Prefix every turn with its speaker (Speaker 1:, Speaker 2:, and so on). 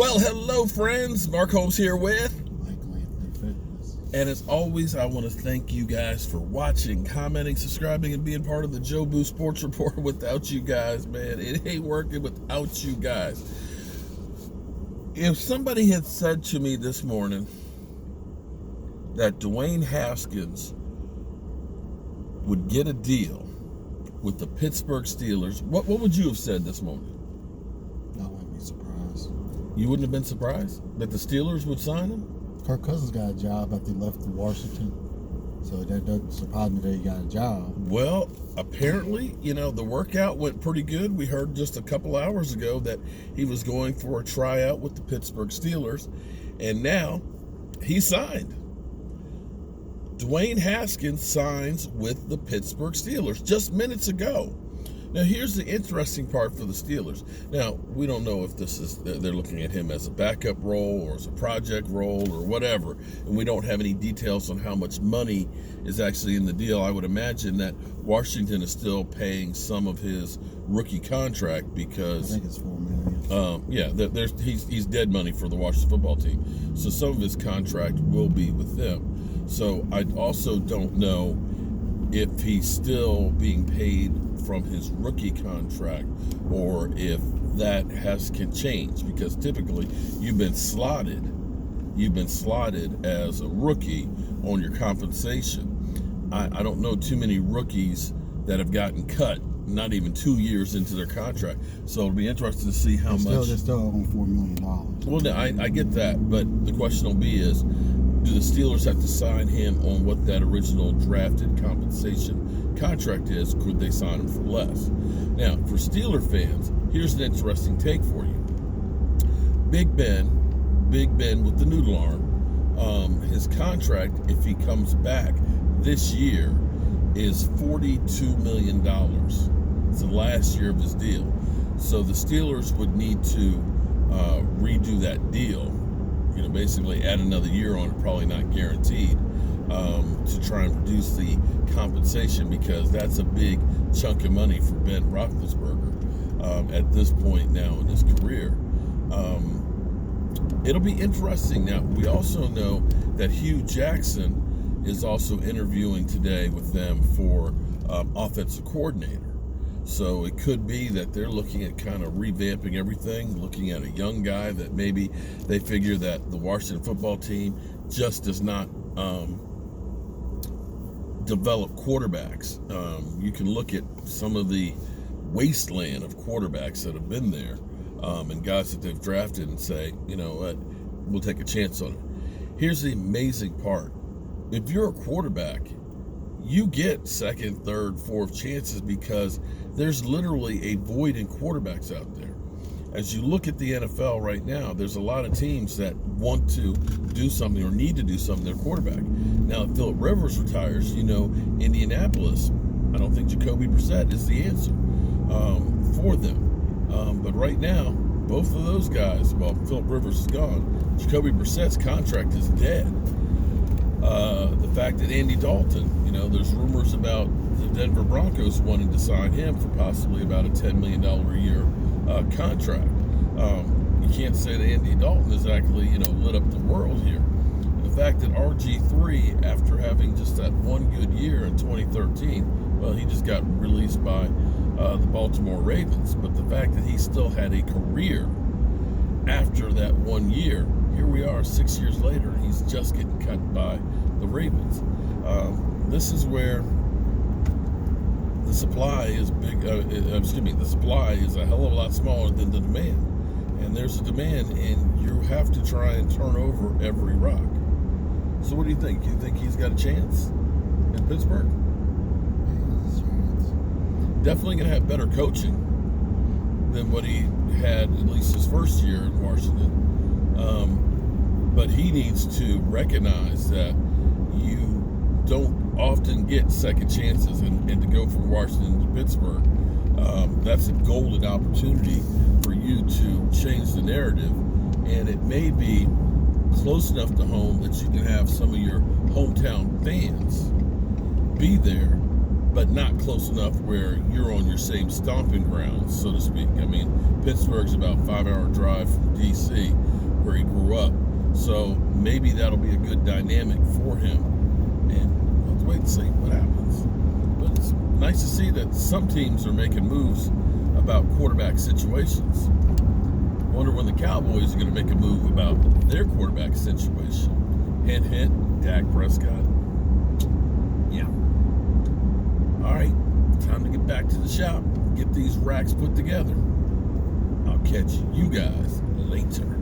Speaker 1: Well, hello, friends. Mark Holmes here with
Speaker 2: Michael Anthony Fitness.
Speaker 1: And as always, I want to thank you guys for watching, commenting, subscribing, and being part of the Joe Boo Sports Report. Without you guys, man, it ain't working without you guys. If somebody had said to me this morning that Dwayne Haskins would get a deal with the Pittsburgh Steelers, what would you have said this morning?
Speaker 2: I wouldn't be surprised.
Speaker 1: You wouldn't have been surprised that the Steelers would sign him?
Speaker 2: Kirk Cousins got a job after he left for Washington, so that doesn't surprise me that he got a job.
Speaker 1: Well, apparently, the workout went pretty good. We heard just a couple hours ago that he was going for a tryout with the Pittsburgh Steelers, and now he signed. Dwayne Haskins signs with the Pittsburgh Steelers just minutes ago. Now, here's the interesting part for the Steelers. Now, we don't know if they're looking at him as a backup role or as a project role or whatever, and we don't have any details on how much money is actually in the deal. I would imagine that Washington is still paying some of his rookie contract because
Speaker 2: I think it's $4 million.
Speaker 1: He's dead money for the Washington football team, so some of his contract will be with them. So I also don't know if he's still being paid from his rookie contract or if that can change, because typically you've been slotted as a rookie on your compensation. I don't know too many rookies that have gotten cut not even 2 years into their contract, so it'll be interesting to see how much.
Speaker 2: They're still on $4 million.
Speaker 1: Well, I get that, but the question will be is, do the Steelers have to sign him on what that original drafted compensation contract is? Could they sign him for less? Now, for Steeler fans, here's an interesting take for you. Big Ben with the noodle arm, his contract, if he comes back this year, is $42 million. It's the last year of his deal. So the Steelers would need to redo that deal, basically add another year on it, probably not guaranteed, to try and reduce the compensation, because that's a big chunk of money for Ben Roethlisberger at this point now in his career. It'll be interesting. Now, we also know that Hugh Jackson is also interviewing today with them for offensive coordinator. So it could be that they're looking at kind of revamping everything, looking at a young guy that maybe they figure that the Washington football team just does not develop quarterbacks. You can look at some of the wasteland of quarterbacks that have been there and guys that they've drafted and say, you know what, we'll take a chance on it. Here's the amazing part. If you're a quarterback, you get second, third, fourth chances because there's literally a void in quarterbacks out there. As you look at the NFL right now, there's a lot of teams that want to do something or need to do something to their quarterback. Now, if Phillip Rivers retires, Indianapolis, I don't think Jacoby Brissett is the answer for them. But right now, both of those guys, well, Phillip Rivers is gone. Jacoby Brissett's contract is dead. The fact that Andy Dalton, there's rumors about the Denver Broncos wanting to sign him for possibly about a $10 million a year contract. You can't say that Andy Dalton has actually, lit up the world here. And the fact that RG3, after having just that one good year in 2013, well, he just got released by the Baltimore Ravens. But the fact that he still had a career after that 1 year, here we are 6 years later, and he's just getting cut by the Ravens. This is where the supply is big. The supply is a hell of a lot smaller than the demand. And there's a demand, and you have to try and turn over every rock. So what do you think? You think he's got a chance in Pittsburgh? Definitely going to have better coaching than what he had at least his first year in Washington. But he needs to recognize that you don't often get second chances, and to go from Washington to Pittsburgh, that's a golden opportunity for you to change the narrative, and it may be close enough to home that you can have some of your hometown fans be there but not close enough where you're on your same stomping grounds, so to speak. I mean, Pittsburgh's about a 5-hour drive from D.C., where he grew up. So maybe that'll be a good dynamic for him. And we'll have to wait and see what happens. But it's nice to see that some teams are making moves about quarterback situations. I wonder when the Cowboys are going to make a move about their quarterback situation. Hint, hint, Dak Prescott. Yeah. All right, time to get back to the shop, get these racks put together. I'll catch you guys later.